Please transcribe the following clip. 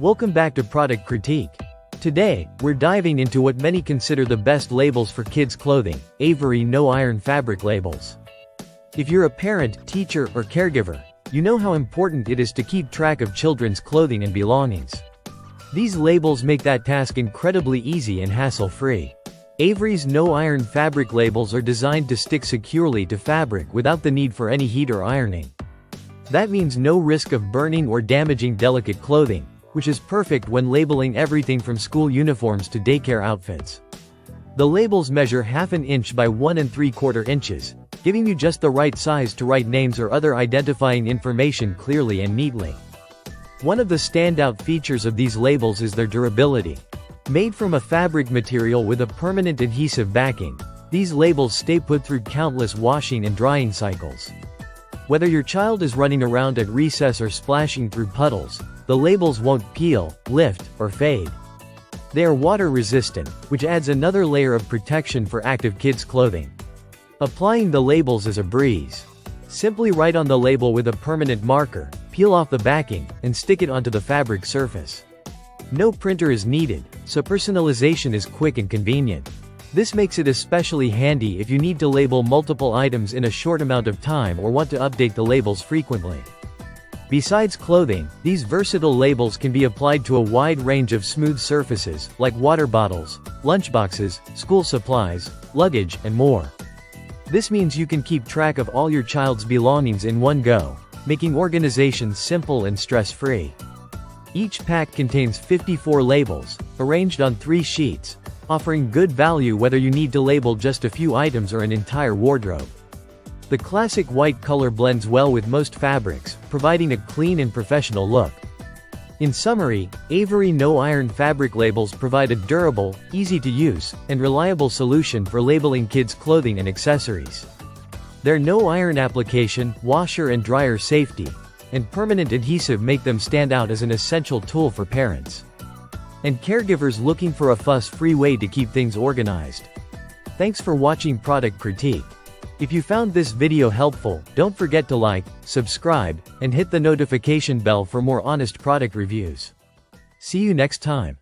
Welcome back to Product Critique. Today, we're diving into what many consider the best labels for kids' clothing, Avery no-iron fabric labels. If you're a parent, teacher, or caregiver, you know how important it is to keep track of children's clothing and belongings. These labels make that task incredibly easy and hassle-free. Avery's no-iron fabric labels are designed to stick securely to fabric without the need for any heat or ironing. That means no risk of burning or damaging delicate clothing, which is perfect when labeling everything from school uniforms to daycare outfits. The labels measure 1/2 inch by 1 3/4 inches, giving you just the right size to write names or other identifying information clearly and neatly. One of the standout features of these labels is their durability. Made from a fabric material with a permanent adhesive backing, these labels stay put through countless washing and drying cycles. Whether your child is running around at recess or splashing through puddles, the labels won't peel, lift, or fade. They are water-resistant, which adds another layer of protection for active kids' clothing. Applying the labels is a breeze. Simply write on the label with a permanent marker, peel off the backing, and stick it onto the fabric surface. No printer is needed, so personalization is quick and convenient. This makes it especially handy if you need to label multiple items in a short amount of time or want to update the labels frequently. Besides clothing, these versatile labels can be applied to a wide range of smooth surfaces, like water bottles, lunchboxes, school supplies, luggage, and more. This means you can keep track of all your child's belongings in one go, making organization simple and stress-free. Each pack contains 54 labels, arranged on 3 sheets, offering good value whether you need to label just a few items or an entire wardrobe. The classic white color blends well with most fabrics, providing a clean and professional look. In summary, Avery no-iron fabric labels provide a durable, easy-to-use, and reliable solution for labeling kids' clothing and accessories. Their no-iron application, washer and dryer safety, and permanent adhesive make them stand out as an essential tool for parents and caregivers looking for a fuss-free way to keep things organized. Thanks for watching Product Critique. If you found this video helpful, don't forget to like, subscribe, and hit the notification bell for more honest product reviews. See you next time.